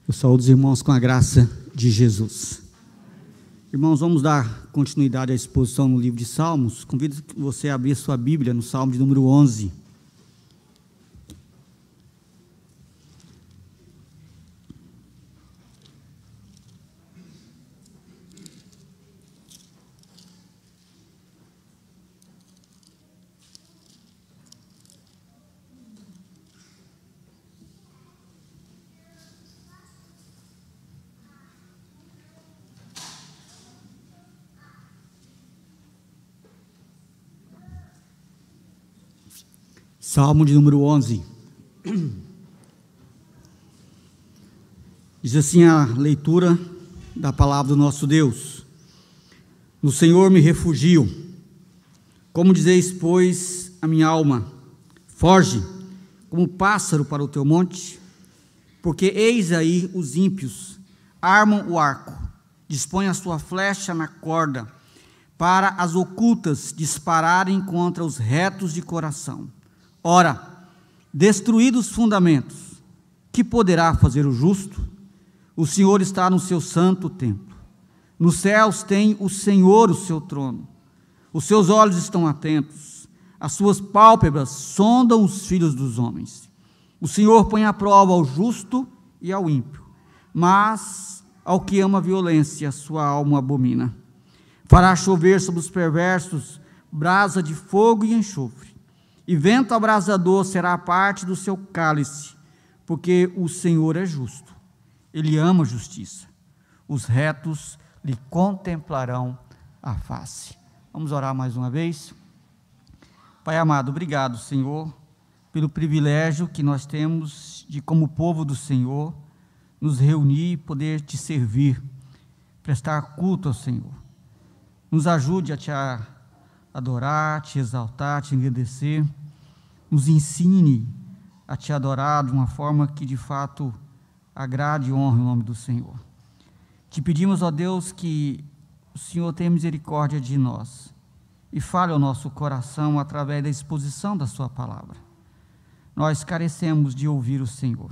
Eu saúdo os irmãos com a graça de Jesus. Irmãos, vamos dar continuidade à exposição no livro de Salmos. Convido que você a abrir sua Bíblia no Salmo de número 11. Salmo de número 11. Diz assim a leitura da palavra do nosso Deus: No Senhor me refugio. Como dizeis, pois, a minha alma, foge como pássaro para o teu monte, porque eis aí os ímpios armam o arco, dispõem a sua flecha na corda, para as ocultas dispararem contra os retos de coração. Ora, destruídos os fundamentos, que poderá fazer o justo? O Senhor está no seu santo templo. Nos céus tem o Senhor o seu trono. Os seus olhos estão atentos, as suas pálpebras sondam os filhos dos homens. O Senhor põe à prova ao justo e ao ímpio, mas ao que ama a violência, a sua alma abomina. Fará chover sobre os perversos brasa de fogo e enxofre, e vento abrasador será a parte do seu cálice, porque o Senhor é justo, Ele ama a justiça, os retos lhe contemplarão a face. Vamos orar mais uma vez. Pai amado, obrigado, Senhor, pelo privilégio que nós temos de, como povo do Senhor, nos reunir e poder te servir, prestar culto ao Senhor. Nos ajude a te adorar, te exaltar, te engrandecer. Nos ensine a te adorar de uma forma que de fato agrade e honre o nome do Senhor. Te pedimos, ó Deus, que o Senhor tenha misericórdia de nós e fale ao nosso coração através da exposição da sua palavra. Nós carecemos de ouvir o Senhor.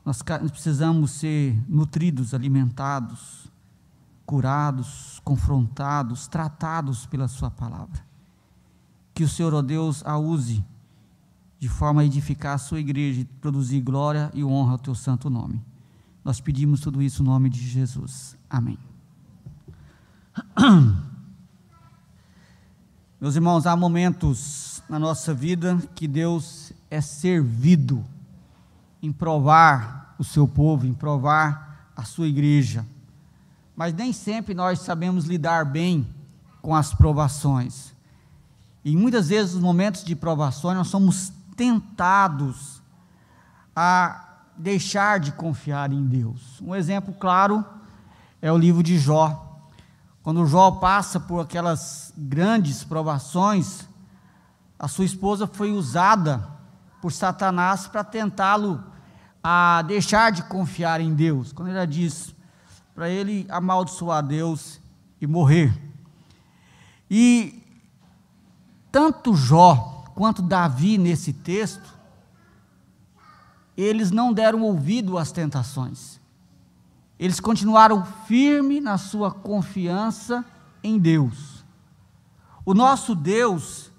Nós precisamos ser nutridos, alimentados, curados, confrontados, tratados pela sua palavra. Que o Senhor, ó Deus, a use de forma a edificar a sua igreja e produzir glória e honra ao teu santo nome. Nós pedimos tudo isso no nome de Jesus. Amém. Meus irmãos, há momentos na nossa vida que Deus é servido em provar o seu povo, em provar a sua igreja. Mas nem sempre nós sabemos lidar bem com as provações. E muitas vezes, nos momentos de provações, nós somos tentados a deixar de confiar em Deus. Um exemplo claro é o livro de Jó. Quando Jó passa por aquelas grandes provações, a sua esposa foi usada por Satanás para tentá-lo a deixar de confiar em Deus, quando ela diz para ele amaldiçoar Deus e morrer. E tanto Jó quanto Davi nesse texto, eles não deram ouvido às tentações. Eles continuaram firmes na sua confiança em Deus. O nosso Deus,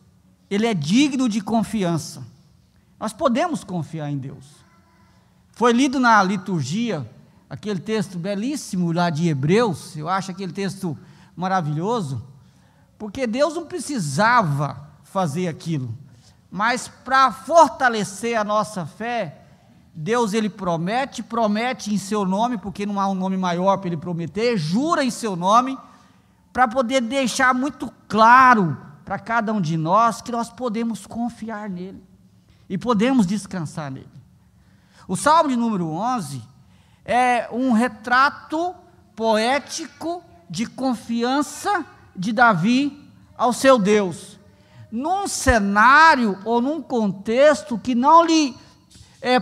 Ele é digno de confiança. Nós podemos confiar em Deus. Foi lido na liturgia, aquele texto belíssimo lá de Hebreus, eu acho aquele texto maravilhoso, porque Deus não precisava fazer aquilo, mas para fortalecer a nossa fé, Deus ele promete em seu nome, porque não há um nome maior para ele prometer, jura em seu nome, para poder deixar muito claro para cada um de nós que nós podemos confiar nele, e podemos descansar nele. O Salmo de número 11 é um retrato poético de confiança de Davi ao seu Deus, num cenário ou num contexto que não lhe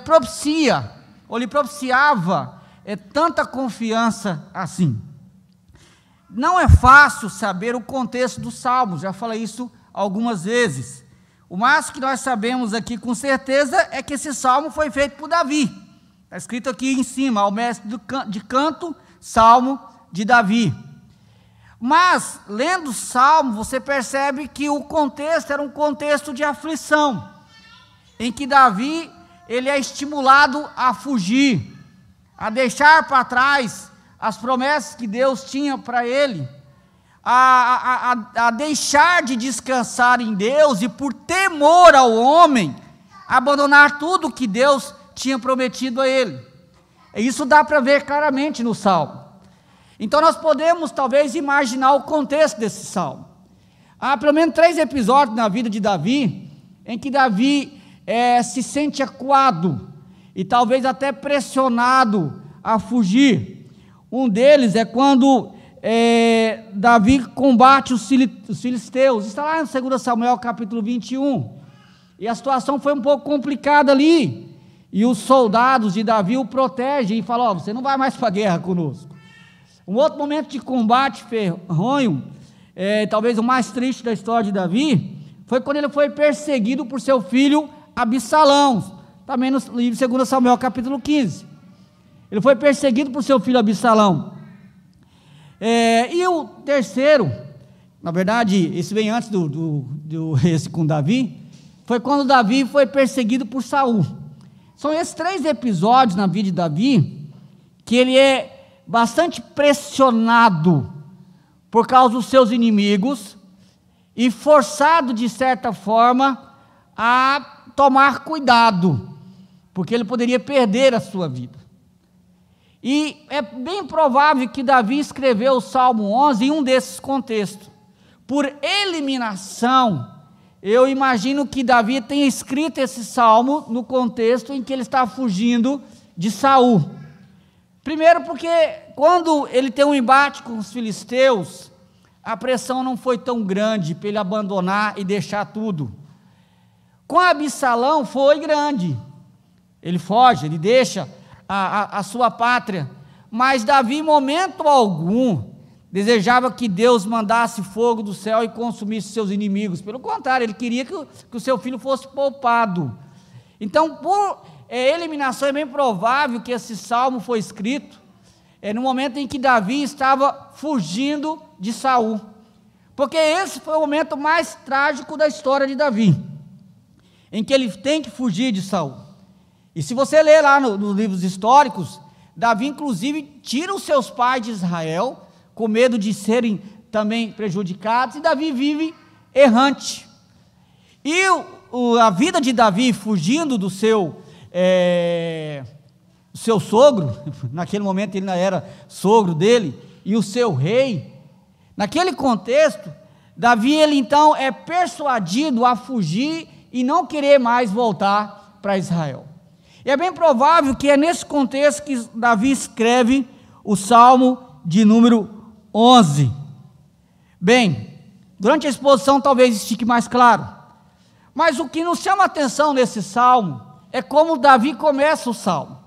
propicia, ou lhe propiciava tanta confiança assim. Não é fácil saber o contexto dos Salmos, já falei isso algumas vezes. O mais que nós sabemos aqui com certeza é que esse Salmo foi feito por Davi, Está escrito aqui em cima, ao mestre de canto, Salmo de Davi. Mas, lendo o Salmo, você percebe que o contexto era um contexto de aflição, em que Davi, ele é estimulado a fugir, a deixar para trás as promessas que Deus tinha para ele, a deixar de descansar em Deus e, por temor ao homem, abandonar tudo que Deus tinha prometido a ele. Isso dá para ver claramente no Salmo. Então nós podemos talvez imaginar o contexto desse Salmo. Há pelo menos 3 episódios na vida de Davi, em que Davi se sente acuado, e talvez até pressionado a fugir. Um deles é quando Davi combate os filisteus. Está lá em 2 Samuel capítulo 21, e a situação foi um pouco complicada ali, e os soldados de Davi o protegem e falam: você não vai mais para a guerra conosco. Um outro momento de combate ferronho, talvez o mais triste da história de Davi, foi quando ele foi perseguido por seu filho Absalão, também no livro de 2 Samuel capítulo 15, ele foi perseguido por seu filho Absalão. E o terceiro, na verdade, esse vem antes esse com Davi, foi quando Davi foi perseguido por Saul. São esses 3 episódios na vida de Davi, que ele é bastante pressionado por causa dos seus inimigos, e forçado de certa forma a tomar cuidado, porque ele poderia perder a sua vida. E é bem provável que Davi escreveu o Salmo 11 em um desses contextos. Por eliminação, eu imagino que Davi tenha escrito esse salmo no contexto em que ele está fugindo de Saul. Primeiro porque quando ele tem um embate com os filisteus, a pressão não foi tão grande para ele abandonar e deixar tudo. Com Absalão foi grande, ele foge, ele deixa a sua pátria, mas Davi em momento algum desejava que Deus mandasse fogo do céu e consumisse seus inimigos. Pelo contrário, ele queria que o seu filho fosse poupado. Então, por eliminação, é bem provável que esse salmo foi escrito no momento em que Davi estava fugindo de Saul, porque esse foi o momento mais trágico da história de Davi, em que ele tem que fugir de Saul. E se você ler lá nos livros históricos, Davi inclusive tira os seus pais de Israel, com medo de serem também prejudicados, e Davi vive errante. E a vida de Davi fugindo do seu sogro, naquele momento ele não era sogro dele, e o seu rei, naquele contexto, Davi ele então é persuadido a fugir e não querer mais voltar para Israel. E é bem provável que é nesse contexto que Davi escreve o Salmo de número 11. Bem, durante a exposição talvez isso fique mais claro, mas o que nos chama a atenção nesse Salmo é como Davi começa o Salmo.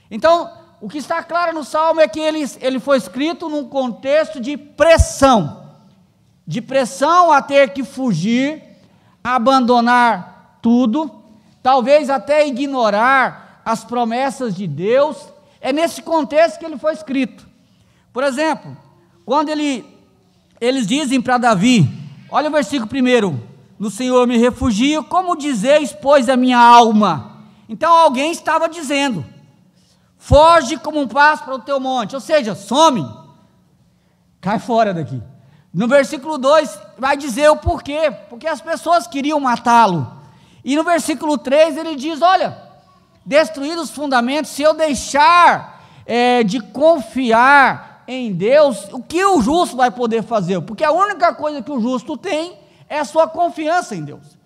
Então, o que está claro no Salmo é que ele foi escrito num contexto de pressão a ter que fugir, abandonar tudo, talvez até ignorar as promessas de Deus. É nesse contexto que ele foi escrito. Por exemplo, quando eles dizem para Davi, olha o versículo 1, no Senhor me refugio, como dizeis, pois, a minha alma? Então alguém estava dizendo, foge como um pássaro para o teu monte, ou seja, some, cai fora daqui. No versículo 2 vai dizer o porquê, porque as pessoas queriam matá-lo. E no versículo 3 ele diz, olha, destruídos os fundamentos, se eu deixar de confiar em Deus, o que o justo vai poder fazer? Porque a única coisa que o justo tem é a sua confiança em Deus.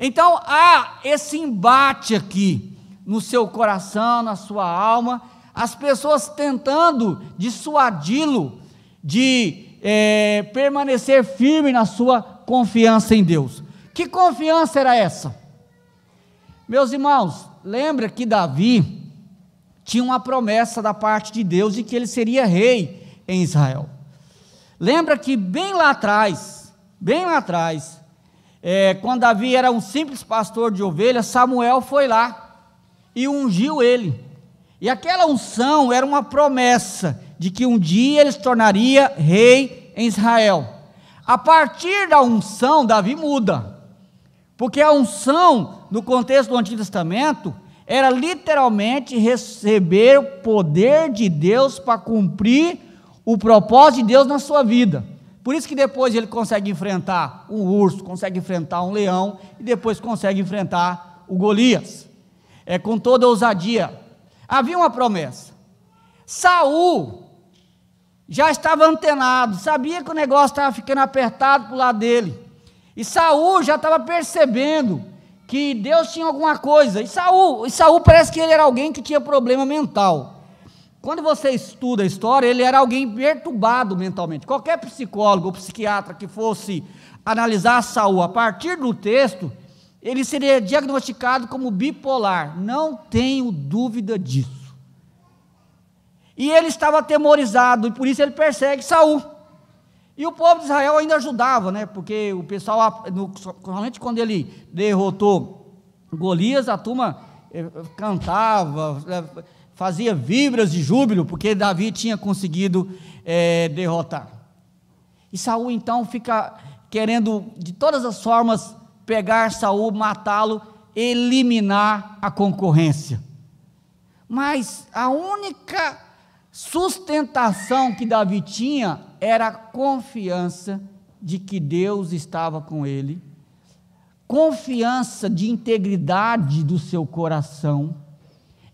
Então há esse embate aqui no seu coração, na sua alma, as pessoas tentando dissuadi-lo de permanecer firme na sua confiança em Deus. Que confiança era essa? Meus irmãos, lembra que Davi tinha uma promessa da parte de Deus de que ele seria rei em Israel. Lembra que bem lá atrás, quando Davi era um simples pastor de ovelhas, Samuel foi lá e ungiu ele. E aquela unção era uma promessa de que um dia ele se tornaria rei em Israel. A partir da unção, Davi muda, porque a unção, no contexto do Antigo Testamento, era literalmente receber o poder de Deus para cumprir o propósito de Deus na sua vida. Por isso que depois ele consegue enfrentar um urso, consegue enfrentar um leão, e depois consegue enfrentar o Golias, com toda a ousadia. Havia uma promessa. Saul já estava antenado, sabia que o negócio estava ficando apertado para o lado dele, e Saul já estava percebendo que Deus tinha alguma coisa. E Saul parece que ele era alguém que tinha problema mental. Quando você estuda a história, ele era alguém perturbado mentalmente. Qualquer psicólogo ou psiquiatra que fosse analisar Saul a partir do texto, ele seria diagnosticado como bipolar, não tenho dúvida disso. E ele estava atemorizado, e por isso ele persegue Saul. E o povo de Israel ainda ajudava, né? Porque o pessoal, normalmente quando ele derrotou Golias, a turma cantava, fazia vibras de júbilo, porque Davi tinha conseguido derrotar. E Saul então fica querendo de todas as formas pegar Saul, matá-lo, eliminar a concorrência. Mas a única sustentação que Davi tinha era a confiança de que Deus estava com ele, confiança de integridade do seu coração.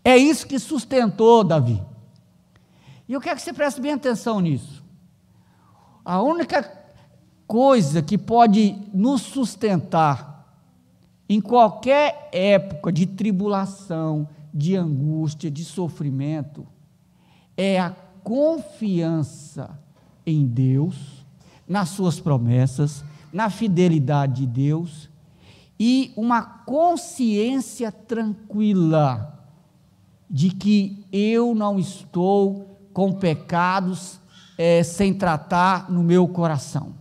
É isso que sustentou Davi. E eu quero que você preste bem atenção nisso. A única coisa que pode nos sustentar em qualquer época de tribulação, de angústia, de sofrimento, é a confiança em Deus, nas suas promessas, na fidelidade de Deus, e uma consciência tranquila de que eu não estou com pecados sem tratar no meu coração.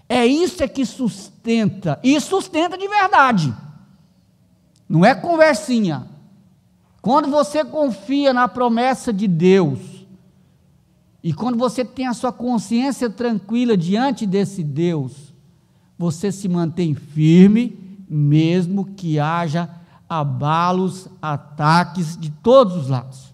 É isso que sustenta, e sustenta de verdade, não é conversinha. Quando você confia na promessa de Deus, e quando você tem a sua consciência tranquila diante desse Deus, você se mantém firme, mesmo que haja abalos, ataques de todos os lados.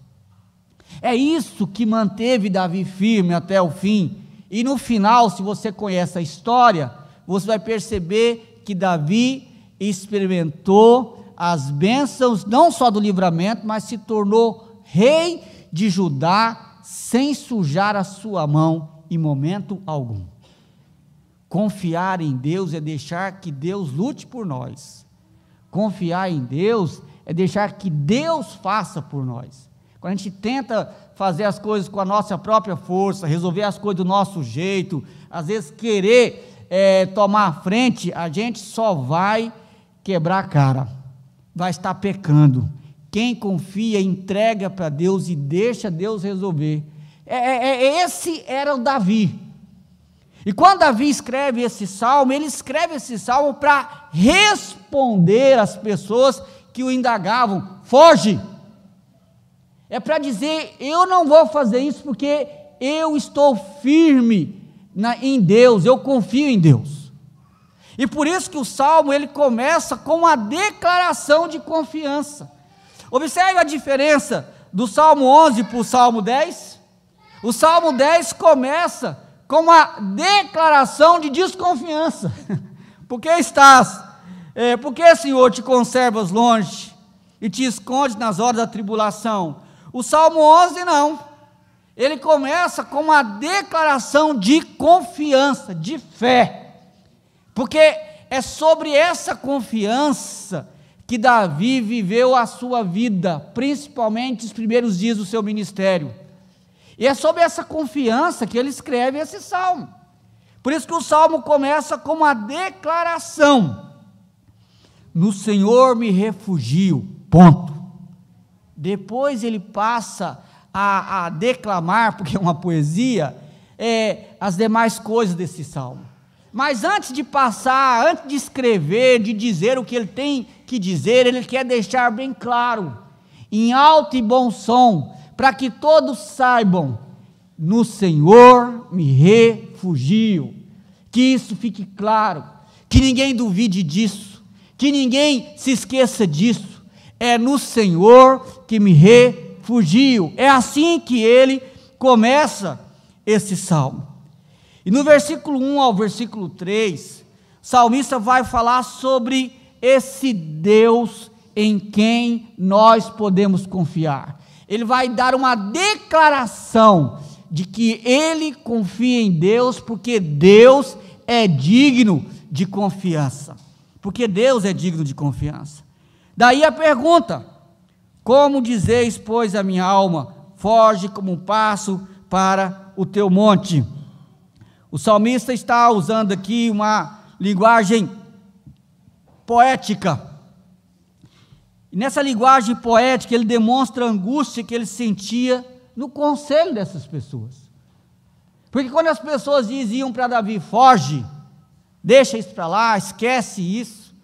É isso que manteve Davi firme até o fim, e no final, se você conhece a história, você vai perceber que Davi experimentou as bênçãos, não só do livramento, mas se tornou rei de Judá, sem sujar a sua mão em momento algum. Confiar em Deus é deixar que Deus lute por nós. Confiar em Deus é deixar que Deus faça por nós. Quando a gente tenta fazer as coisas com a nossa própria força, resolver as coisas do nosso jeito, às vezes querer tomar a frente, a gente só vai quebrar a cara, vai estar pecando. Quem confia, entrega para Deus e deixa Deus resolver. Esse era o Davi. E quando Davi escreve esse salmo, ele escreve esse salmo para responder às pessoas que o indagavam: foge. É para dizer: eu não vou fazer isso porque eu estou firme em Deus, eu confio em Deus. E por isso que o salmo ele começa com uma declaração de confiança. Observe a diferença do Salmo 11 para o Salmo 10. O Salmo 10 começa com uma declaração de desconfiança. Por que estás? Por que, Senhor, te conservas longe e te escondes nas horas da tribulação? O Salmo 11 não. Ele começa com uma declaração de confiança, de fé. Porque é sobre essa confiança que Davi viveu a sua vida, principalmente os primeiros dias do seu ministério. E é sobre essa confiança que ele escreve esse salmo. Por isso que o salmo começa com uma declaração: no Senhor me refugio, ponto. Depois ele passa a declamar, porque é uma poesia, as demais coisas desse salmo. Mas antes de passar, antes de escrever, de dizer o que ele tem que dizer, ele quer deixar bem claro: em alto e bom som, para que todos saibam, no Senhor me refugio. Que isso fique claro, que ninguém duvide disso, que ninguém se esqueça disso. É no Senhor que me refugio. É assim que ele começa esse salmo. E no versículo 1 ao versículo 3, o salmista vai falar sobre esse Deus em quem nós podemos confiar. Ele vai dar uma declaração de que ele confia em Deus, porque Deus é digno de confiança. Porque Deus é digno de confiança. Daí a pergunta: como dizeis, pois, a minha alma, foge como um passo para o teu monte? O salmista está usando aqui uma linguagem poética. E nessa linguagem poética ele demonstra a angústia que ele sentia no conselho dessas pessoas. Porque quando as pessoas diziam para Davi: foge, deixa isso para lá, esquece isso,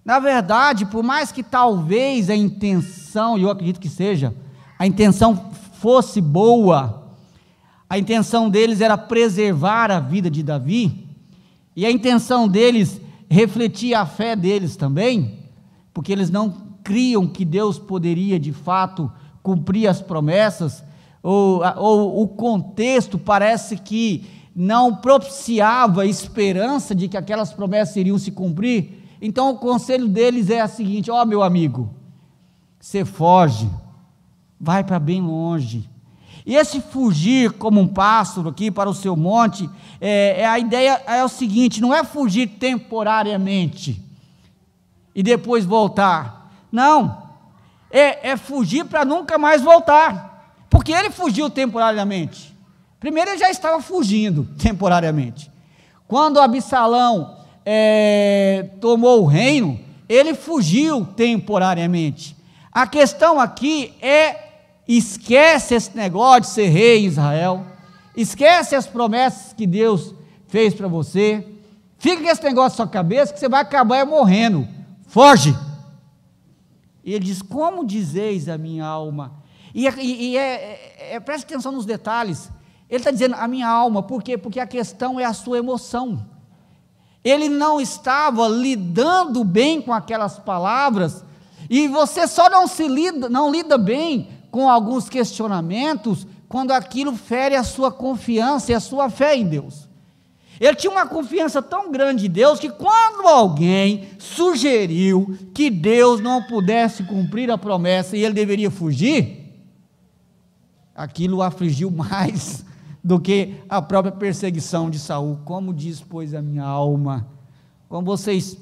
na verdade, por mais que talvez a intenção, e eu acredito que seja, a intenção fosse boa, a intenção deles era preservar a vida de Davi, e a intenção deles refletia a fé deles também, porque eles não criam que Deus poderia de fato cumprir as promessas, ou o contexto parece que não propiciava a esperança de que aquelas promessas iriam se cumprir. Então o conselho deles é o seguinte: ó, meu amigo, você foge, vai para bem longe. E esse fugir como um pássaro aqui para o seu monte, a ideia é o seguinte: não é fugir temporariamente e depois voltar. Não, é fugir para nunca mais voltar, porque ele fugiu temporariamente. Primeiro ele já estava fugindo temporariamente. Quando Absalão tomou o reino, ele fugiu temporariamente. A questão aqui esquece esse negócio de ser rei em Israel, esquece as promessas que Deus fez para você, fica com esse negócio na sua cabeça que você vai acabar morrendo, foge. E ele diz: como dizeis a minha alma? Preste atenção nos detalhes. Ele está dizendo a minha alma, por quê? Porque a questão é a sua emoção. Ele não estava lidando bem com aquelas palavras, e você só não lida bem com alguns questionamentos quando aquilo fere a sua confiança e a sua fé em Deus. Ele tinha uma confiança tão grande em Deus que quando alguém sugeriu que Deus não pudesse cumprir a promessa e ele deveria fugir, aquilo o afligiu mais do que a própria perseguição de Saul. Como diz, pois, a minha alma, como vocês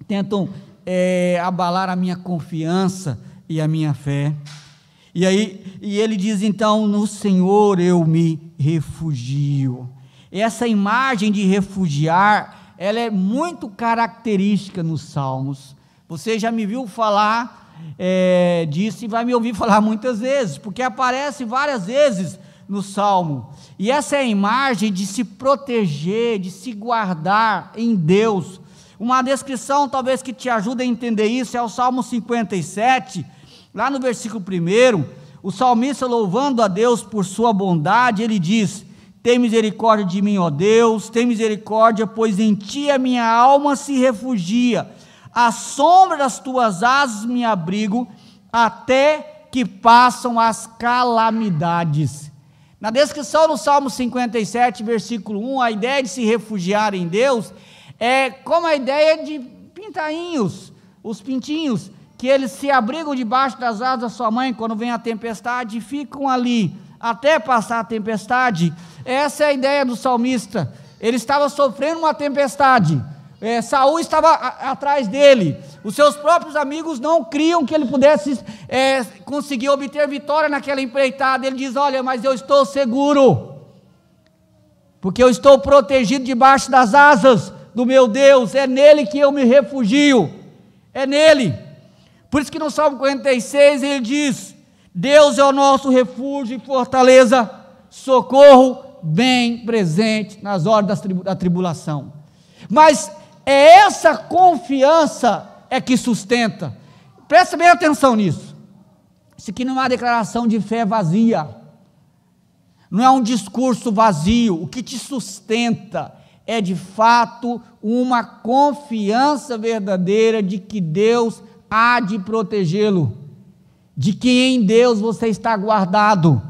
tentam abalar a minha confiança e a minha fé. E ele diz então: no Senhor eu me refugio. Essa imagem de refugiar, ela é muito característica nos Salmos. Você já me viu falar disso e vai me ouvir falar muitas vezes, porque aparece várias vezes no Salmo. E essa é a imagem de se proteger, de se guardar em Deus. Uma descrição talvez que te ajude a entender isso é o Salmo 57, lá no versículo 1, o salmista louvando a Deus por sua bondade, ele diz: tem misericórdia de mim, ó Deus, tem misericórdia, pois em ti a minha alma se refugia, à sombra das tuas asas me abrigo, até que passam as calamidades. Na descrição do Salmo 57, versículo 1, a ideia de se refugiar em Deus é como a ideia de pintainhos, os pintinhos, que eles se abrigam debaixo das asas da sua mãe quando vem a tempestade e ficam ali até passar a tempestade. Essa é a ideia do salmista. Ele estava sofrendo uma tempestade, Saul estava atrás dele, os seus próprios amigos não criam que ele pudesse conseguir obter vitória naquela empreitada. Ele diz: olha, mas eu estou seguro, porque eu estou protegido debaixo das asas do meu Deus, é nele que eu me refugio, é nele. Por isso que no Salmo 46 ele diz: Deus é o nosso refúgio e fortaleza, socorro bem presente nas horas da tribulação. Mas é essa confiança que sustenta. Presta bem atenção nisso. Isso aqui não é uma declaração de fé vazia, não é um discurso vazio. O que te sustenta é de fato uma confiança verdadeira de que Deus há de protegê-lo, de que em Deus você está guardado.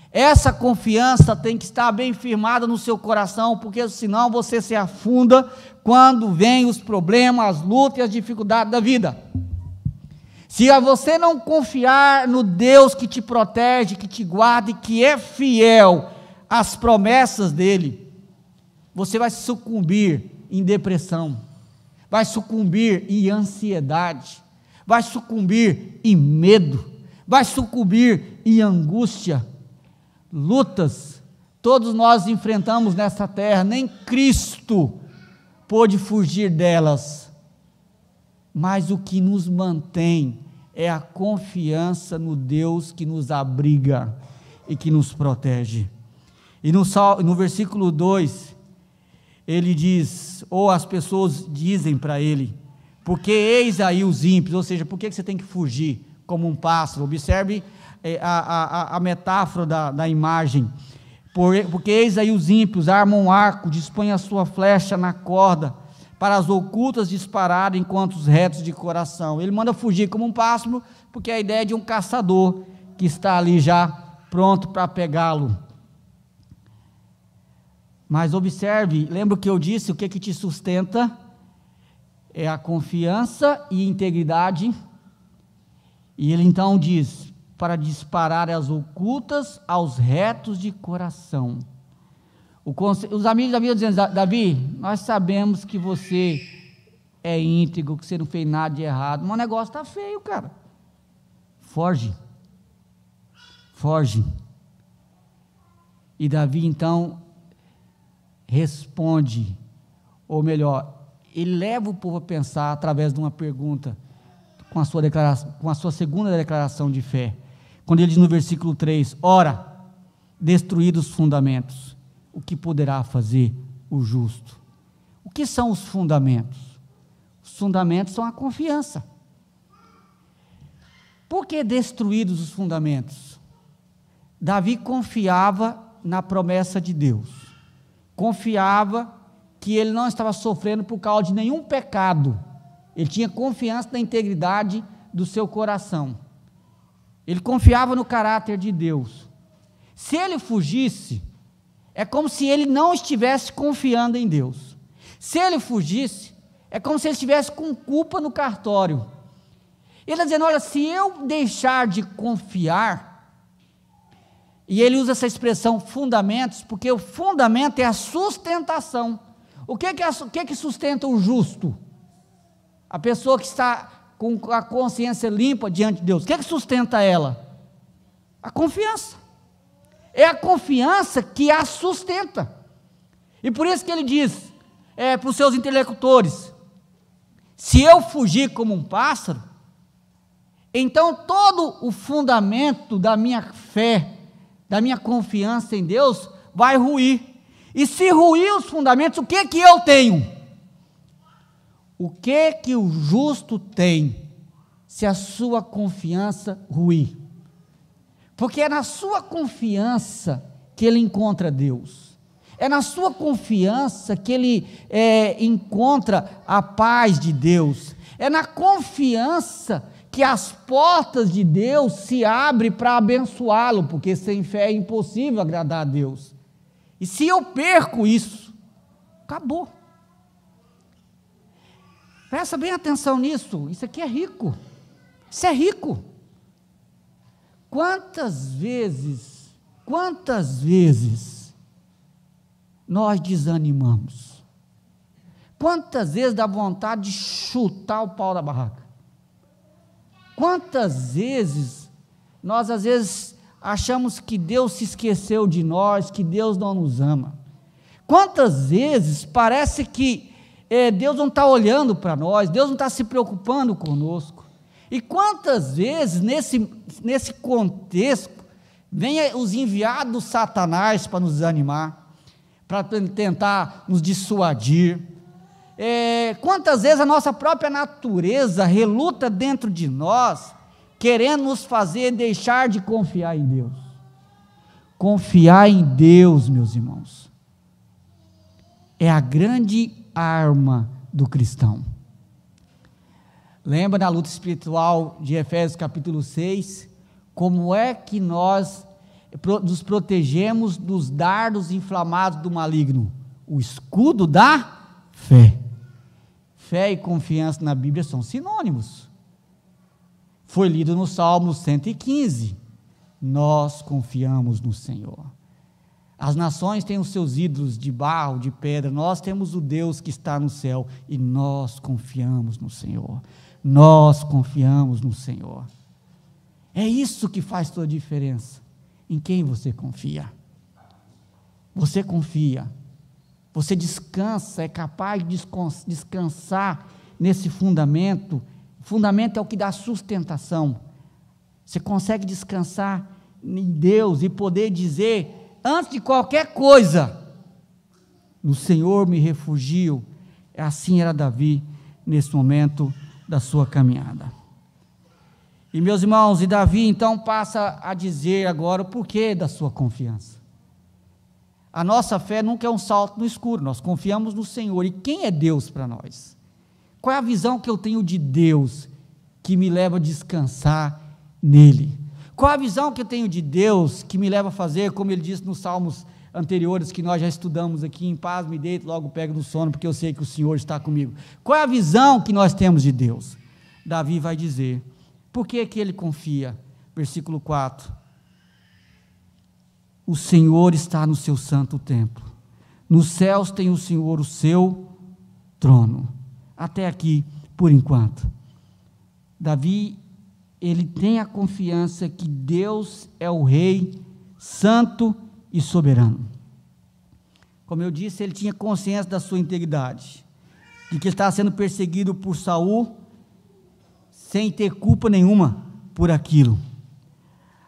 Essa confiança tem que estar bem firmada no seu coração, porque senão você se afunda quando vem os problemas, as lutas e as dificuldades da vida. Se você não confiar no Deus que te protege, que te guarda e que é fiel às promessas dele, você vai sucumbir em depressão, vai sucumbir em ansiedade, vai sucumbir em medo, vai sucumbir em angústia. Lutas, todos nós enfrentamos nessa terra, nem Cristo pôde fugir delas, mas o que nos mantém é a confiança no Deus que nos abriga e que nos protege. E no versículo 2, ele diz, ou as pessoas dizem para ele, porque eis aí os ímpios, ou seja, por que você tem que fugir como um pássaro? Observe a metáfora da imagem, porque eis aí os ímpios armam um arco, dispõem a sua flecha na corda, para as ocultas dispararem contra os retos de coração. Ele manda fugir como um pássaro, porque é a ideia de um caçador, que está ali já pronto para pegá-lo. Mas observe, lembra o que eu disse, o que te sustenta? É a confiança e integridade, e ele então diz, para disparar as ocultas aos retos de coração. Os amigos da vida dizendo, Davi, nós sabemos que você é íntegro, que você não fez nada de errado, mas o negócio está feio, cara. Foge. E Davi então responde, ou melhor, ele leva o povo a pensar através de uma pergunta, com a sua segunda declaração de fé, quando ele diz no versículo 3, ora, destruídos os fundamentos, o que poderá fazer o justo? O que são os fundamentos? Os fundamentos são a confiança. Por que destruídos os fundamentos? Davi confiava na promessa de Deus, confiava que ele não estava sofrendo por causa de nenhum pecado, ele tinha confiança na integridade do seu coração, ele confiava no caráter de Deus. Se ele fugisse, é como se ele não estivesse confiando em Deus. Se ele fugisse, é como se ele estivesse com culpa no cartório. Ele está dizendo, olha, se eu deixar de confiar, e ele usa essa expressão fundamentos, porque o fundamento é a sustentação. O que sustenta o justo? A pessoa que está com a consciência limpa diante de Deus, o que sustenta ela? A confiança. É a confiança que a sustenta. E por isso que ele diz para os seus interlocutores, se eu fugir como um pássaro, então todo o fundamento da minha fé, da minha confiança em Deus, vai ruir. E se ruir os fundamentos, o que eu tenho? O que o justo tem, se a sua confiança ruir? Porque é na sua confiança que ele encontra Deus, é na sua confiança que ele encontra a paz de Deus, é na confiança que as portas de Deus se abrem para abençoá-lo, porque sem fé é impossível agradar a Deus. E se eu perco isso, acabou. Presta bem atenção nisso, isso aqui é rico, isso é rico. Quantas vezes nós desanimamos? Quantas vezes dá vontade de chutar o pau da barraca? Quantas vezes nós às vezes achamos que Deus se esqueceu de nós, que Deus não nos ama? Quantas vezes parece que Deus não está olhando para nós, Deus não está se preocupando conosco? E quantas vezes nesse contexto vem os enviados do Satanás para nos desanimar, para tentar nos dissuadir? Quantas vezes a nossa própria natureza reluta dentro de nós querendo nos fazer deixar de confiar em Deus. Confiar em Deus, meus irmãos, é a grande arma do cristão. Lembra na luta espiritual de Efésios capítulo 6, como é que nós nos protegemos dos dardos inflamados do maligno? O escudo da fé. Fé e confiança na Bíblia são sinônimos. Foi lido no Salmo 115. Nós confiamos no Senhor. As nações têm os seus ídolos de barro, de pedra. Nós temos o Deus que está no céu e nós confiamos no Senhor. Nós confiamos no Senhor. É isso que faz toda a diferença. Em quem você confia? Você confia. Você descansa, é capaz de descansar nesse fundamento. O fundamento é o que dá sustentação. Você consegue descansar em Deus e poder dizer, antes de qualquer coisa, no Senhor me refugio. Assim era Davi nesse momento da sua caminhada. E meus irmãos, e Davi então passa a dizer agora o porquê da sua confiança. A nossa fé nunca é um salto no escuro, nós confiamos no Senhor. E quem é Deus para nós? Qual é a visão que eu tenho de Deus que me leva a descansar nele? Qual a visão que eu tenho de Deus que me leva a fazer, como ele disse nos salmos anteriores que nós já estudamos aqui, em paz me deito, logo pego no sono, porque eu sei que o Senhor está comigo. Qual é a visão que nós temos de Deus? Davi vai dizer, por que que ele confia? Versículo 4, o Senhor está no seu santo templo, nos céus tem o Senhor o seu trono. Até aqui, por enquanto. Davi, ele tem a confiança que Deus é o Rei santo e soberano. Como eu disse, ele tinha consciência da sua integridade, de que estava sendo perseguido por Saul, sem ter culpa nenhuma por aquilo.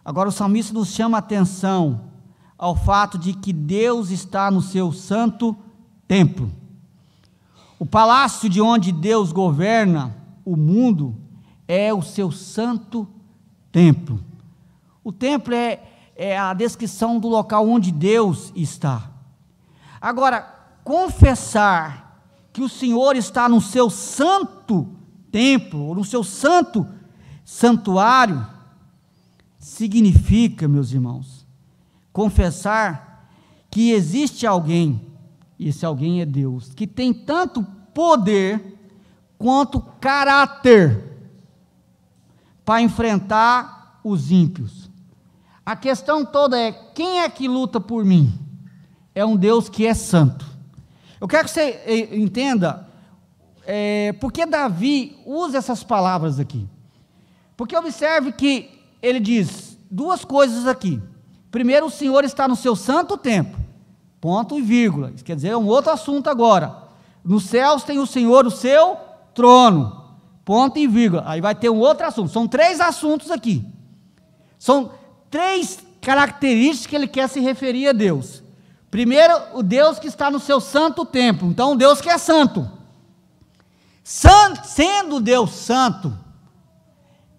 Agora o salmista nos chama a atenção ao fato de que Deus está no seu santo templo. O palácio de onde Deus governa o mundo é o seu santo templo. O templo é a descrição do local onde Deus está. Agora, confessar que o Senhor está no seu santo templo, ou no seu santo santuário, significa, meus irmãos, confessar que existe alguém, e esse alguém é Deus, que tem tanto poder quanto caráter para enfrentar os ímpios. A questão toda é, quem é que luta por mim? É um Deus que é santo. Eu quero que você entenda, porque Davi usa essas palavras aqui. Porque observe que ele diz duas coisas aqui. Primeiro, o Senhor está no seu santo templo, ponto e vírgula, isso quer dizer, é um outro assunto agora. Nos céus tem o Senhor o seu trono, ponto e vírgula, aí vai ter um outro assunto. São três assuntos aqui, são três características que ele quer se referir a Deus. Primeiro, o Deus que está no seu santo templo, então o Deus que é santo. Sendo Deus santo,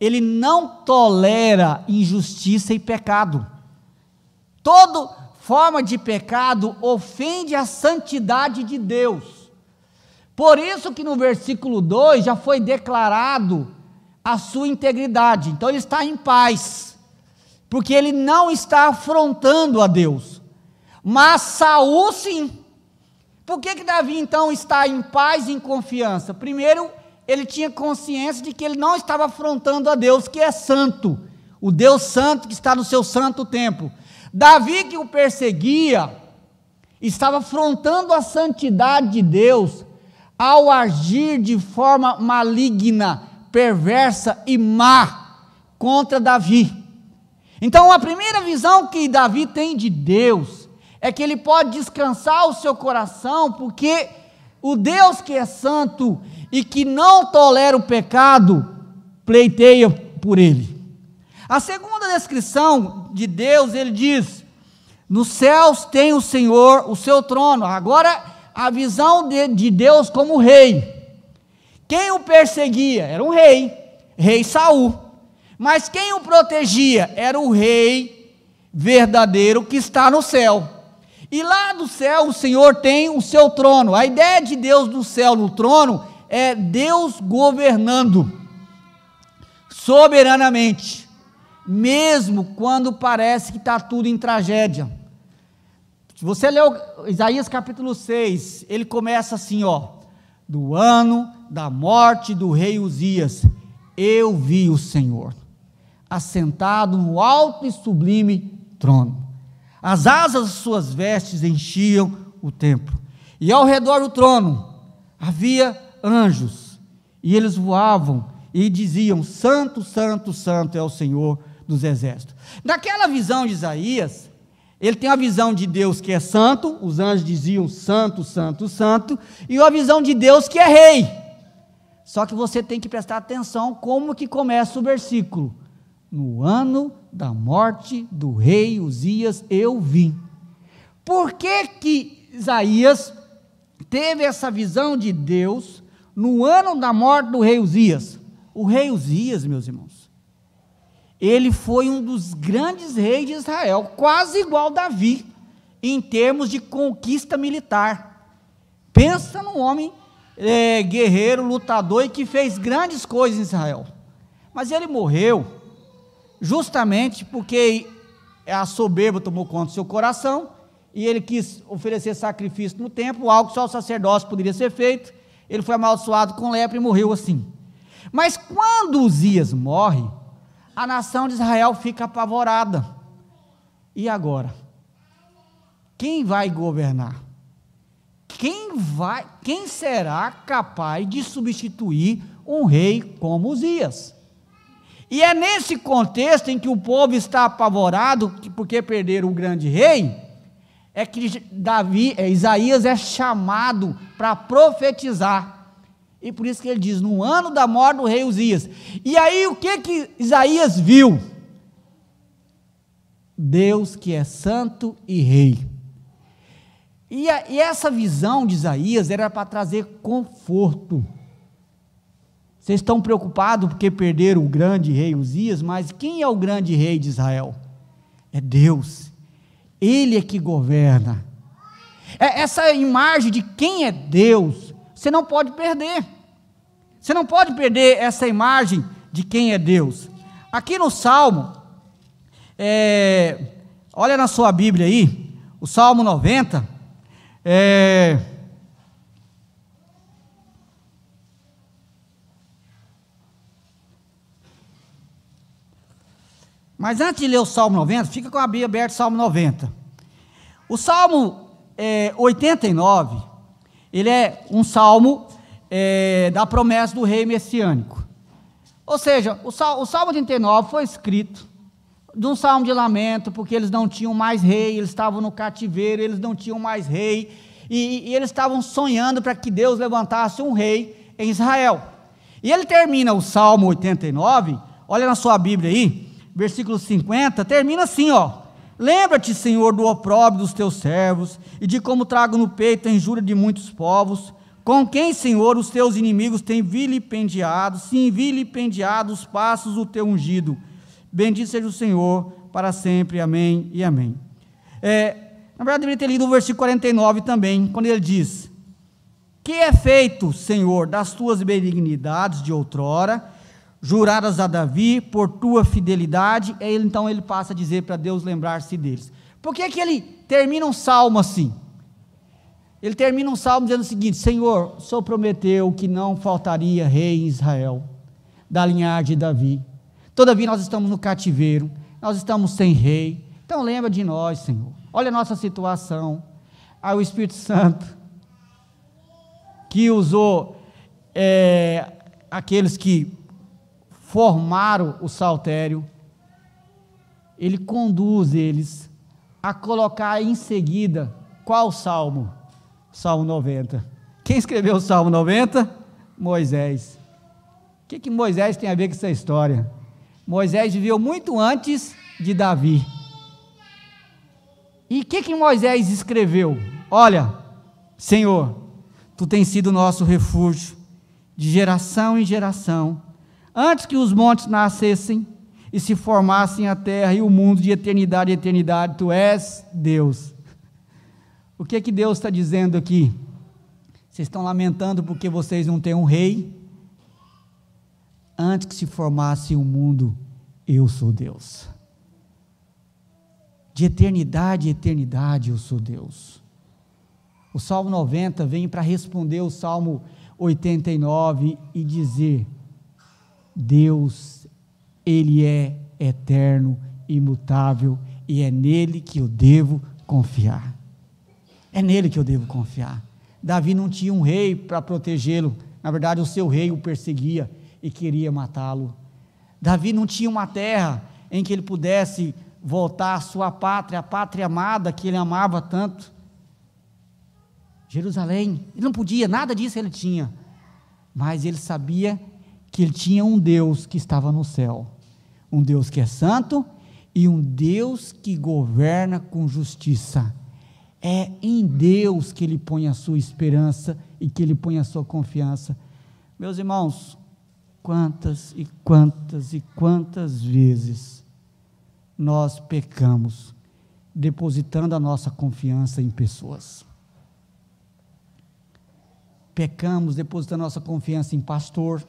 ele não tolera injustiça e pecado. Toda forma de pecado ofende a santidade de Deus. Por isso que no versículo 2 já foi declarado a sua integridade. Então ele está em paz, porque ele não está afrontando a Deus. Mas Saul sim. Por que Davi então está em paz e em confiança? Primeiro, ele tinha consciência de que ele não estava afrontando a Deus, que é santo, o Deus santo que está no seu santo templo. Davi, que o perseguia, estava afrontando a santidade de Deus ao agir de forma maligna, perversa e má contra Davi. Então a primeira visão que Davi tem de Deus é que ele pode descansar o seu coração, porque o Deus que é santo e que não tolera o pecado, pleiteia por ele. A segunda descrição de Deus, ele diz, nos céus tem o Senhor o seu trono. Agora, a visão de Deus como rei. Quem o perseguia? Era um rei, rei Saul. Mas quem o protegia era o rei verdadeiro que está no céu. E lá do céu o Senhor tem o seu trono. A ideia de Deus do céu no trono é Deus governando soberanamente, mesmo quando parece que está tudo em tragédia. Se você leu Isaías capítulo 6, ele começa assim, do ano da morte do rei Uzias, eu vi o Senhor, assentado no alto e sublime trono. As asas de suas vestes enchiam o templo, e ao redor do trono havia anjos, e eles voavam e diziam, santo, santo, santo é o Senhor dos exércitos. Naquela visão de Isaías, ele tem a visão de Deus que é santo, os anjos diziam santo, santo, santo, e a visão de Deus que é rei. Só que você tem que prestar atenção como que começa o versículo. No ano da morte do rei Uzias eu vi. Por que Isaías teve essa visão de Deus no ano da morte do rei Uzias? O rei Uzias, meus irmãos, ele foi um dos grandes reis de Israel, quase igual Davi, em termos de conquista militar. Pensa num homem guerreiro, lutador, e que fez grandes coisas em Israel. Mas ele morreu justamente porque a soberba tomou conta do seu coração, e ele quis oferecer sacrifício no templo, algo que só o sacerdócio poderia ser feito. Ele foi amaldiçoado com lepra e morreu assim. Mas quando Uzias morre, a nação de Israel fica apavorada. E agora? Quem vai governar? Quem será capaz de substituir um rei como Uzias? E é nesse contexto em que o povo está apavorado, porque perderam o grande rei, é que Isaías é chamado para profetizar. E por isso que ele diz, no ano da morte do rei Uzias. E aí o que Isaías viu? Deus que é santo e rei. E essa visão de Isaías era para trazer conforto. Vocês estão preocupados porque perderam o grande rei Uzias, mas quem é o grande rei de Israel? É Deus. Ele é que governa. Essa imagem de quem é Deus, você não pode perder. Você não pode perder essa imagem de quem é Deus. Aqui no Salmo, olha na sua Bíblia aí, o Salmo 90, mas antes de ler o Salmo 90, fica com a Bíblia aberta, Salmo 90. O Salmo 89, ele é um salmo da promessa do rei messiânico. Ou seja, o Salmo 89 foi escrito de um salmo de lamento, porque eles não tinham mais rei, eles estavam no cativeiro, eles não tinham mais rei, e eles estavam sonhando para que Deus levantasse um rei em Israel. E ele termina o Salmo 89, olha na sua Bíblia aí, versículo 50, termina assim, lembra-te, Senhor, do opróbrio dos teus servos, e de como trago no peito a injúria de muitos povos, com quem, Senhor, os teus inimigos têm vilipendiado, sim, vilipendiado os passos do teu ungido. Bendito seja o Senhor para sempre, amém e amém. Na verdade, deveria ter lido o versículo 49 também, quando ele diz, que é feito, Senhor, das tuas benignidades de outrora, juradas a Davi, por tua fidelidade. Então ele passa a dizer para Deus lembrar-se deles. Por que ele termina um salmo assim? Ele termina um salmo dizendo o seguinte, Senhor, o Senhor prometeu que não faltaria rei em Israel, da linhagem de Davi. Todavia nós estamos no cativeiro, nós estamos sem rei, então lembra de nós, Senhor. Olha a nossa situação. Aí o Espírito Santo, que usou aqueles que formaram o saltério, ele conduz eles a colocar em seguida, qual salmo? Salmo 90. Quem escreveu o Salmo 90? Moisés. O que Moisés tem a ver com essa história? Moisés viveu muito antes de Davi. E o que Moisés escreveu? Olha, Senhor, Tu tens sido nosso refúgio, de geração em geração, antes que os montes nascessem, e se formassem a terra e o mundo de eternidade em eternidade, tu és Deus. O que é que Deus está dizendo aqui? Vocês estão lamentando porque vocês não têm um rei? Antes que se formasse o mundo, eu sou Deus. De eternidade em eternidade eu sou Deus. O Salmo 90 vem para responder o Salmo 89 e dizer: Deus, Ele é eterno, imutável, e é nele que eu devo confiar. É nele que eu devo confiar. Davi não tinha um rei para protegê-lo, na verdade o seu rei o perseguia e queria matá-lo. Davi não tinha uma terra em que ele pudesse voltar à sua pátria, a pátria amada que ele amava tanto. Jerusalém, ele não podia, nada disso ele tinha, mas ele sabia que ele tinha um Deus que estava no céu, um Deus que é santo e um Deus que governa com justiça. É em Deus que ele põe a sua esperança e que ele põe a sua confiança. Meus irmãos, quantas e quantas e quantas vezes nós pecamos depositando a nossa confiança em pessoas. Pecamos depositando a nossa confiança em pastor.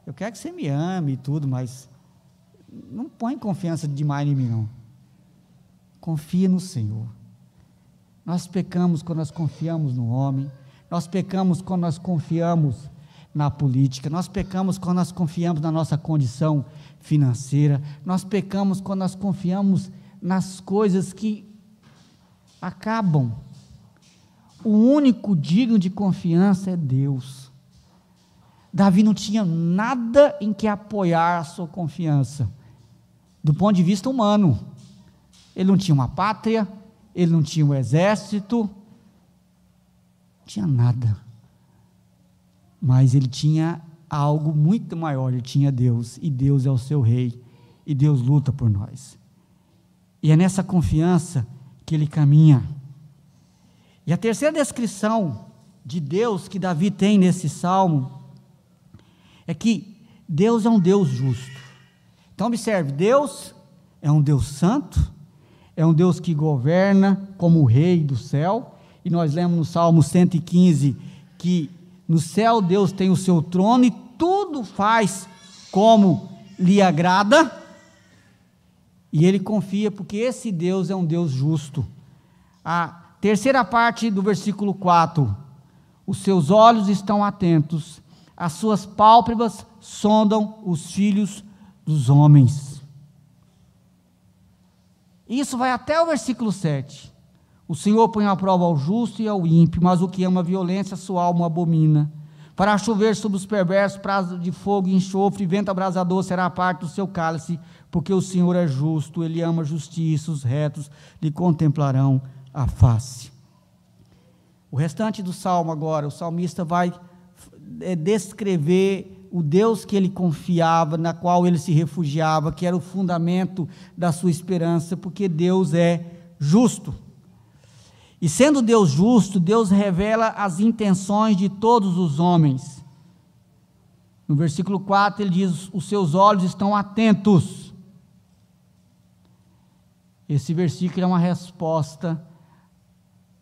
Eu quero que você me ame e tudo, mas não põe confiança demais em mim não. Confia no Senhor. Nós pecamos quando nós confiamos no homem, nós pecamos quando nós confiamos na política, nós pecamos quando nós confiamos na nossa condição financeira, nós pecamos quando nós confiamos nas coisas que acabam. O único digno de confiança é Deus. Davi não tinha nada em que apoiar a sua confiança, do ponto de vista humano. Ele não tinha uma pátria, ele não tinha um exército, não tinha nada, mas ele tinha algo muito maior, ele tinha Deus, e Deus é o seu rei, e Deus luta por nós, e é nessa confiança que ele caminha. E a terceira descrição de Deus que Davi tem nesse salmo, é que Deus é um Deus justo. Então observe, Deus é um Deus santo, é um Deus que governa como o rei do céu, e nós lemos no Salmo 115, que no céu Deus tem o seu trono, e tudo faz como lhe agrada, e ele confia, porque esse Deus é um Deus justo. A terceira parte do versículo 4, os seus olhos estão atentos, as suas pálpebras sondam os filhos dos homens. Isso vai até o versículo 7. O Senhor põe à prova ao justo e ao ímpio, mas o que ama a violência, sua alma abomina. Para chover sobre os perversos, prazo de fogo e enxofre, vento abrasador será a parte do seu cálice, porque o Senhor é justo, Ele ama a justiça, os retos lhe contemplarão a face. O restante do salmo agora, o salmista vai descrever o Deus que ele confiava, na qual ele se refugiava, que era o fundamento da sua esperança, porque Deus é justo. E sendo Deus justo, Deus revela as intenções de todos os homens. No versículo 4 ele diz: os seus olhos estão atentos. Esse versículo é uma resposta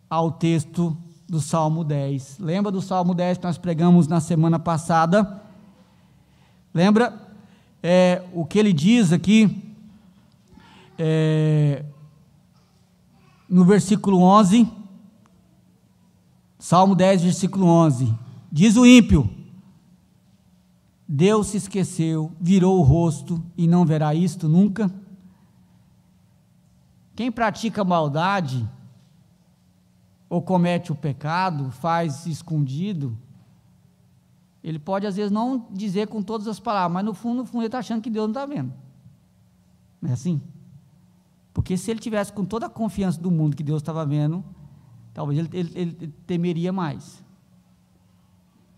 ao texto do Salmo 10. Lembra do Salmo 10 que nós pregamos na semana passada? Lembra o que ele diz aqui, no versículo 11, Salmo 10, versículo 11, diz o ímpio: Deus se esqueceu, virou o rosto e não verá isto nunca. Quem pratica maldade, ou comete o pecado, faz escondido, ele pode às vezes não dizer com todas as palavras, mas no fundo ele está achando que Deus não está vendo. Não é assim? Porque se ele tivesse com toda a confiança do mundo que Deus estava vendo, talvez ele temeria mais.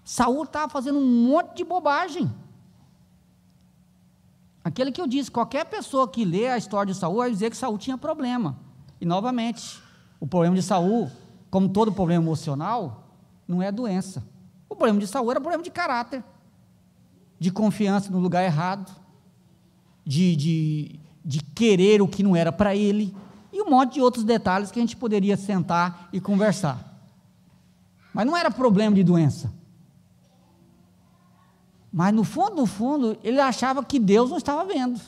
Saul estava fazendo um monte de bobagem. Aquele que eu disse, qualquer pessoa que lê a história de Saul vai dizer que Saul tinha problema. E novamente, o problema de Saul, como todo problema emocional, não é doença. O problema de Saul era problema de caráter, de confiança no lugar errado. de querer o que não era para ele, e um monte de outros detalhes que a gente poderia sentar e conversar. Mas não era problema de doença. Mas no fundo, ele achava que Deus não estava vendo.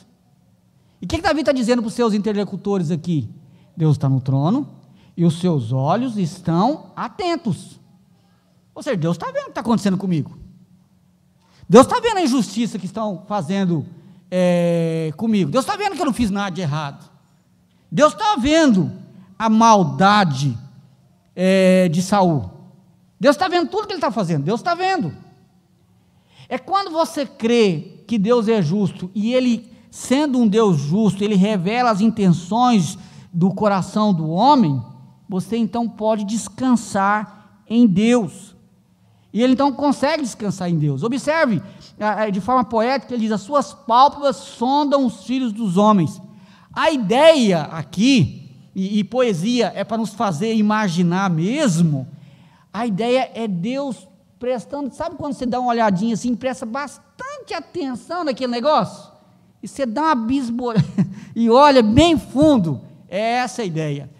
E o que Davi está dizendo para os seus interlocutores aqui? Deus está no trono e os seus olhos estão atentos. Ou seja, Deus está vendo o que está acontecendo comigo. Deus está vendo a injustiça que estão fazendo comigo. Deus está vendo que eu não fiz nada de errado. Deus está vendo a maldade de Saul. Deus está vendo tudo que ele está fazendo. Deus está vendo. É quando você crê que Deus é justo, e Ele, sendo um Deus justo, Ele revela as intenções do coração do homem, você então pode descansar em Deus. E ele então consegue descansar em Deus. Observe, de forma poética, ele diz: as suas pálpebras sondam os filhos dos homens. A ideia aqui, e poesia é para nos fazer imaginar mesmo, a ideia é Deus prestando, sabe quando você dá uma olhadinha assim, presta bastante atenção naquele negócio, e você dá uma bisbolha, e olha bem fundo, é essa a ideia.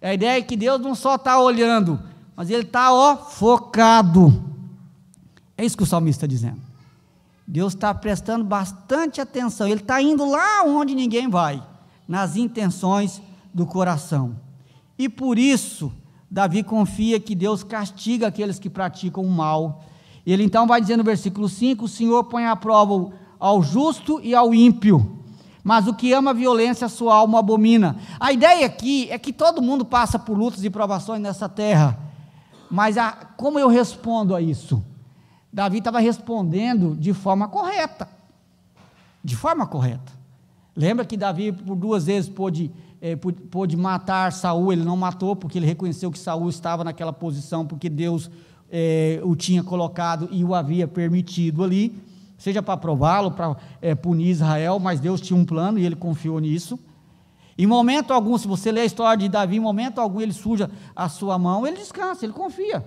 A ideia é que Deus não só está olhando, mas Ele está focado. É isso que o salmista está dizendo. Deus está prestando bastante atenção, Ele está indo lá onde ninguém vai, nas intenções do coração. E por isso, Davi confia que Deus castiga aqueles que praticam o mal. Ele então vai dizer no versículo 5, o Senhor põe à prova ao justo e ao ímpio, mas o que ama a violência, a sua alma abomina. A ideia aqui é que todo mundo passa por lutas e provações nessa terra, mas como eu respondo a isso? Davi estava respondendo de forma correta, lembra que Davi por 2 vezes pôde matar Saul, ele não matou, porque ele reconheceu que Saul estava naquela posição, porque Deus o tinha colocado e o havia permitido ali, seja para prová-lo, para punir Israel, mas Deus tinha um plano e ele confiou nisso. Em momento algum, se você ler a história de Davi, em momento algum ele suja a sua mão, ele descansa, ele confia.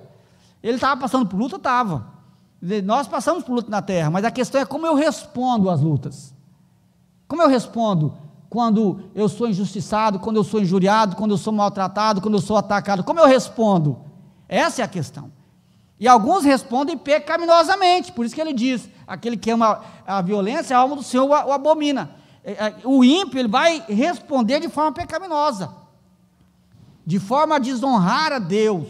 Ele estava passando por luta? Estava. Nós passamos por luta na terra, mas a questão é como eu respondo às lutas. Como eu respondo quando eu sou injustiçado, quando eu sou injuriado, quando eu sou maltratado, quando eu sou atacado? Como eu respondo? Essa é a questão. E alguns respondem pecaminosamente, por isso que ele diz: aquele que ama a violência, a alma do Senhor o abomina. O ímpio, ele vai responder de forma pecaminosa, de forma a desonrar a Deus,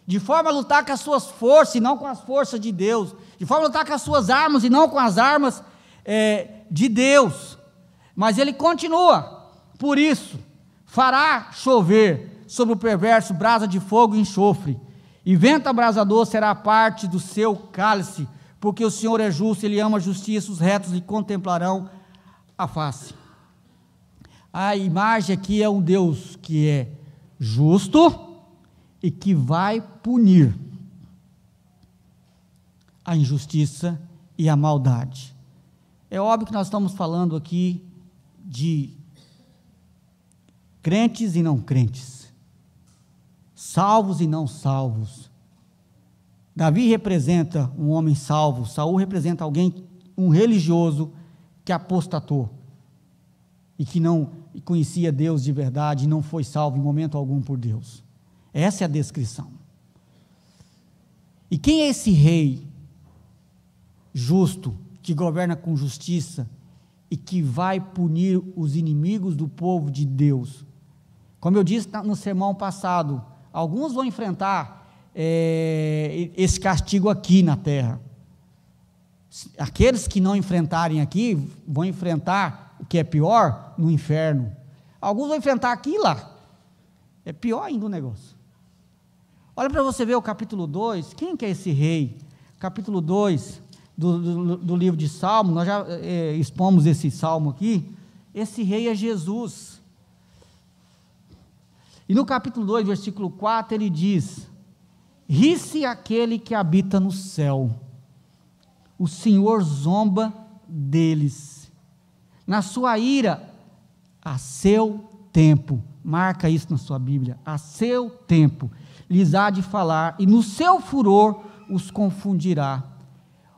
de forma a lutar com as suas forças e não com as forças de Deus, de forma a lutar com as suas armas e não com as armas de Deus. Mas ele continua: por isso fará chover sobre o perverso brasa de fogo e enxofre, e vento abrasador será parte do seu cálice, porque o Senhor é justo, Ele ama a justiça, os retos lhe contemplarão a face. A imagem aqui é um Deus que é justo e que vai punir a injustiça e a maldade. É óbvio que nós estamos falando aqui de crentes e não crentes, salvos e não salvos. Davi representa um homem salvo, Saul representa um religioso que apostatou e que não conhecia Deus de verdade e não foi salvo em momento algum por Deus. Essa é a descrição. E quem é esse rei justo, que governa com justiça e que vai punir os inimigos do povo de Deus? Como eu disse no sermão passado, alguns vão enfrentar esse castigo aqui na terra. Aqueles que não enfrentarem aqui, vão enfrentar o que é pior no inferno. Alguns vão enfrentar aqui e lá. É pior ainda o negócio. Olha para você ver o capítulo 2, quem que é esse rei? Capítulo 2 do livro de Salmo, nós já expomos esse salmo aqui. Esse rei é Jesus. E no capítulo 2, versículo 4, ele diz: ri-se aquele que habita no céu, o Senhor zomba deles, na sua ira, a seu tempo, marca isso na sua Bíblia, a seu tempo, lhes há de falar, e no seu furor os confundirá.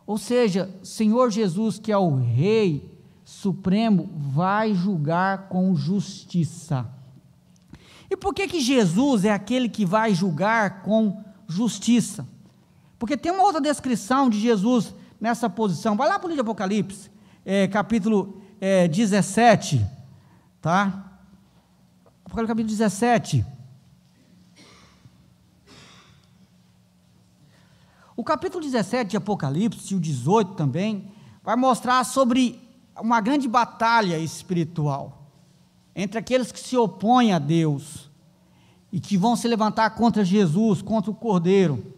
Ou seja, Senhor Jesus, que é o Rei Supremo vai julgar com justiça. E por que Jesus é aquele que vai julgar com justiça? Porque tem uma outra descrição de Jesus nessa posição. Vai lá para o livro de Apocalipse, capítulo 17, tá? Apocalipse capítulo 17. O capítulo 17 de Apocalipse, e o 18 também, vai mostrar sobre uma grande batalha espiritual entre aqueles que se opõem a Deus e que vão se levantar contra Jesus, contra o Cordeiro.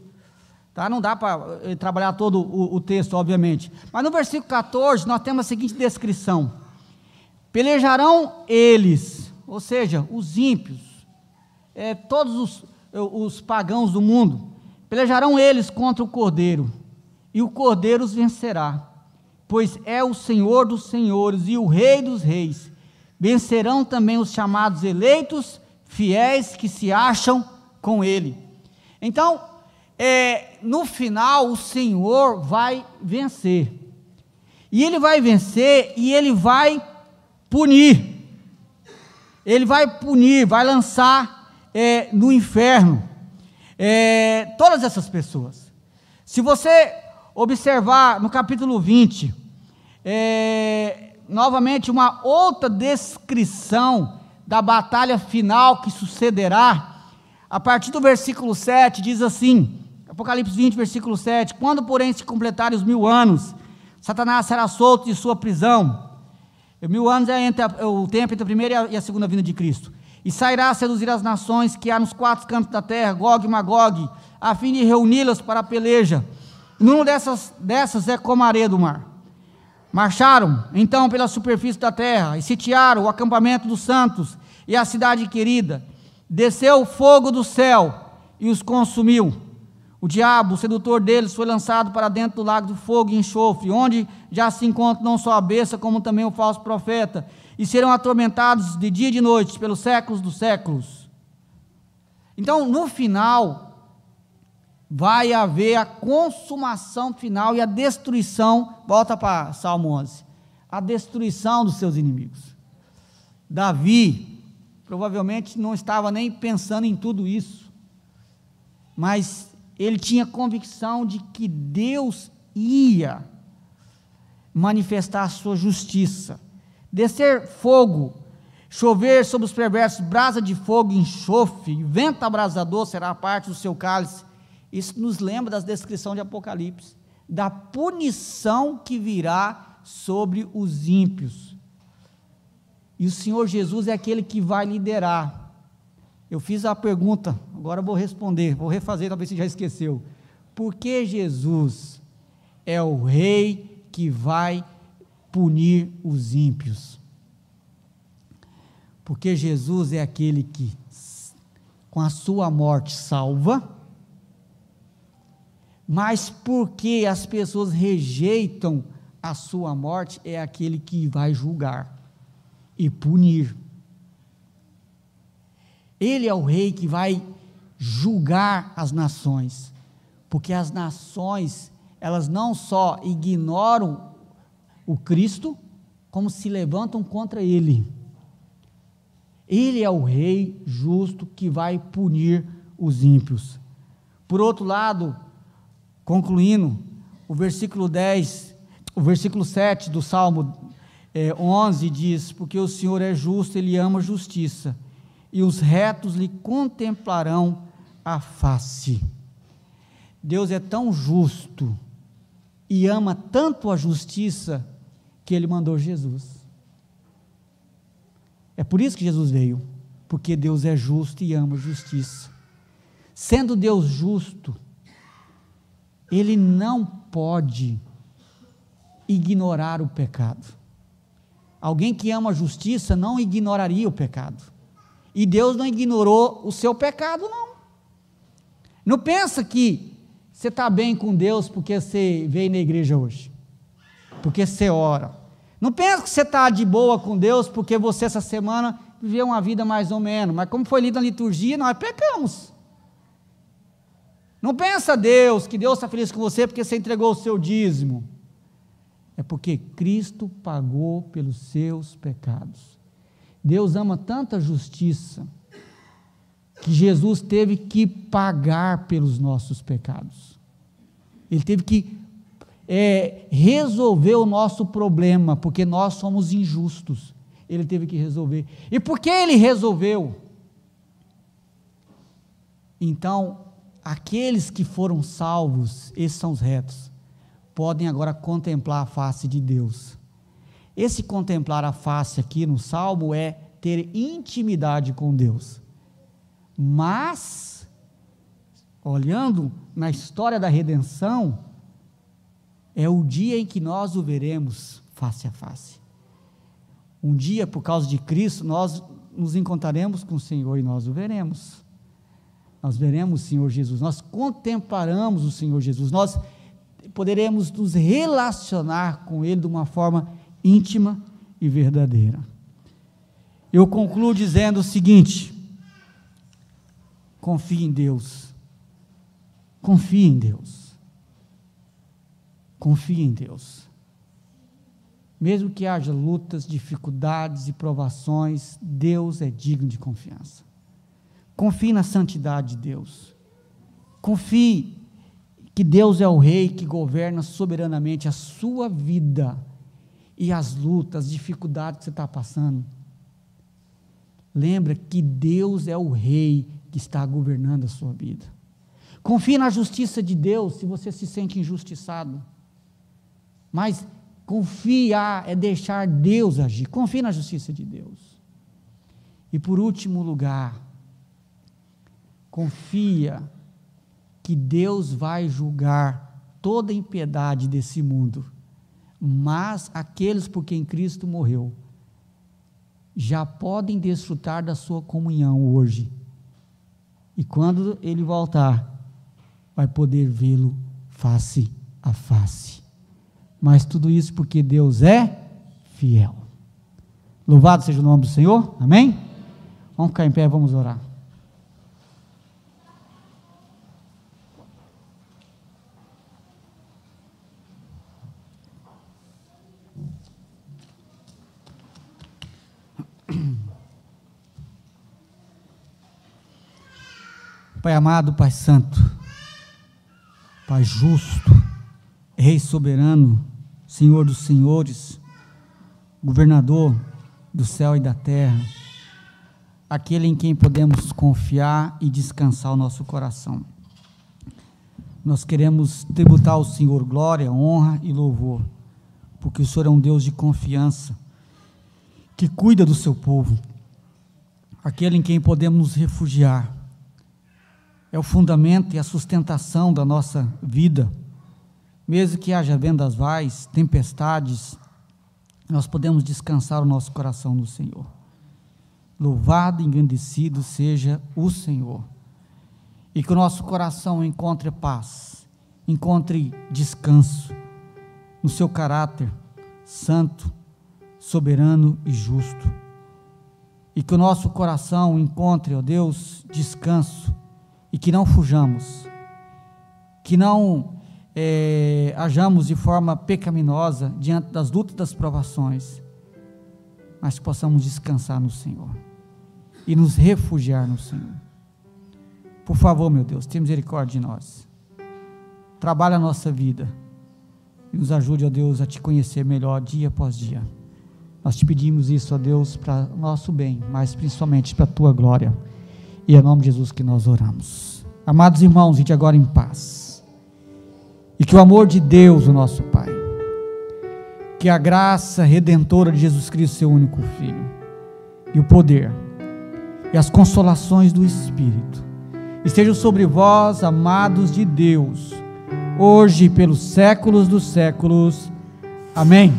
Tá? Não dá para trabalhar todo o texto, obviamente. Mas no versículo 14, nós temos a seguinte descrição: pelejarão eles, ou seja, os ímpios, todos os pagãos do mundo, pelejarão eles contra o Cordeiro, e o Cordeiro os vencerá, pois é o Senhor dos senhores e o Rei dos reis. Vencerão também os chamados eleitos, fiéis que se acham com ele. Então, no final, o Senhor vai vencer. E ele vai vencer e ele vai punir. Ele vai punir, vai lançar no inferno todas essas pessoas. Se você observar no capítulo 20, novamente uma outra descrição da batalha final que sucederá, a partir do versículo 7, diz assim, Apocalipse 20, versículo 7, quando porém se completarem os 1000 anos, Satanás será solto de sua prisão. 1000 anos é o tempo entre a primeira e a segunda vinda de Cristo. E sairá a seduzir as nações que há nos 4 cantos da terra, Gog e Magog, a fim de reuni-las para a peleja. Numa dessas é como a areia do mar. Marcharam, então, pela superfície da terra, e sitiaram o acampamento dos santos e a cidade querida. Desceu o fogo do céu e os consumiu. O diabo, o sedutor deles, foi lançado para dentro do lago de fogo e enxofre, onde já se encontra não só a besta, como também o falso profeta, e serão atormentados de dia e de noite, pelos séculos dos séculos. Então, no final, vai haver a consumação final e a destruição, volta para Salmo 11, a destruição dos seus inimigos. Davi, provavelmente não estava nem pensando em tudo isso, mas ele tinha convicção de que Deus ia manifestar a sua justiça, descer fogo, chover sobre os perversos, brasa de fogo e enxofre, vento abrasador será a parte do seu cálice. Isso nos lembra das descrições de Apocalipse, da punição que virá sobre os ímpios. E o Senhor Jesus é aquele que vai liderar. Eu fiz a pergunta, agora vou responder, vou refazer, talvez você já esqueceu. Por que Jesus é o rei que vai punir os ímpios? Porque Jesus é aquele que, com a sua morte, salva, mas porque as pessoas rejeitam a sua morte, é aquele que vai julgar e punir. Ele é o rei que vai julgar as nações, porque as nações, elas não só ignoram o Cristo, como se levantam contra ele. Ele é o rei justo que vai punir os ímpios. Por outro lado, concluindo, o versículo 7 do Salmo 11 diz, porque o Senhor é justo, Ele ama a justiça, e os retos lhe contemplarão a face. Deus é tão justo e ama tanto a justiça que Ele mandou Jesus. É por isso que Jesus veio, porque Deus é justo e ama a justiça. Sendo Deus justo, Ele não pode ignorar o pecado. Alguém que ama a justiça não ignoraria o pecado. E Deus não ignorou o seu pecado, não. Não pensa que você está bem com Deus porque você veio na igreja hoje, porque você ora. Não pensa que você está de boa com Deus porque você essa semana viveu uma vida mais ou menos, mas como foi lido na liturgia, nós pecamos. Não pensa Deus, que Deus está feliz com você porque você entregou o seu dízimo. É porque Cristo pagou pelos seus pecados. Deus ama tanta justiça, que Jesus teve que pagar pelos nossos pecados. Ele teve que resolver o nosso problema, porque nós somos injustos. Ele teve que resolver. E por que ele resolveu? Então, aqueles que foram salvos, esses são os retos, podem agora contemplar a face de Deus. Esse contemplar a face aqui no Salmo é ter intimidade com Deus. Mas, olhando na história da redenção, é o dia em que nós o veremos face a face. Um dia, por causa de Cristo, nós nos encontraremos com o Senhor e nós o veremos. Nós veremos o Senhor Jesus, nós contemplaremos o Senhor Jesus, nós poderemos nos relacionar com Ele de uma forma íntima e verdadeira. Eu concluo dizendo o seguinte: confie em Deus, confie em Deus, confie em Deus. Mesmo que haja lutas, dificuldades e provações, Deus é digno de confiança. Confie na santidade de Deus. Confie que Deus é o Rei que governa soberanamente a sua vida e as lutas, as dificuldades que você está passando. Lembra que Deus é o Rei que está governando a sua vida. Confie na justiça de Deus se você se sente injustiçado. Mas confiar é deixar Deus agir. Confie na justiça de Deus. E por último lugar, confia que Deus vai julgar toda a impiedade desse mundo, mas aqueles por quem Cristo morreu já podem desfrutar da sua comunhão hoje, e quando Ele voltar, vai poder vê-lo face a face. Mas tudo isso porque Deus é fiel. Louvado seja o nome do Senhor, amém? Vamos ficar em pé, vamos orar. Pai amado, Pai santo, Pai justo, Rei soberano, Senhor dos senhores, governador do céu e da terra, aquele em quem podemos confiar e descansar o nosso coração. Nós queremos tributar ao Senhor glória, honra e louvor, porque o Senhor é um Deus de confiança, que cuida do seu povo, aquele em quem podemos nos refugiar. É o fundamento e a sustentação da nossa vida. Mesmo que haja vendavais, tempestades, nós podemos descansar o nosso coração no Senhor. Louvado e engrandecido seja o Senhor. E que o nosso coração encontre paz, encontre descanso no seu caráter santo, soberano e justo. E que o nosso coração encontre, ó Deus, descanso, e que não fujamos, que não hajamos de forma pecaminosa diante das lutas, das provações, mas que possamos descansar no Senhor e nos refugiar no Senhor. Por favor, meu Deus, tenha misericórdia de nós, trabalha a nossa vida e nos ajude, ó Deus, a te conhecer melhor dia após dia. Nós te pedimos isso, ó Deus, para nosso bem, mas principalmente para a tua glória. E é em nome de Jesus que nós oramos. Amados irmãos, ide agora em paz. E que o amor de Deus, o nosso Pai, que a graça redentora de Jesus Cristo, seu único Filho, e o poder, e as consolações do Espírito, estejam sobre vós, amados de Deus, hoje e pelos séculos dos séculos. Amém.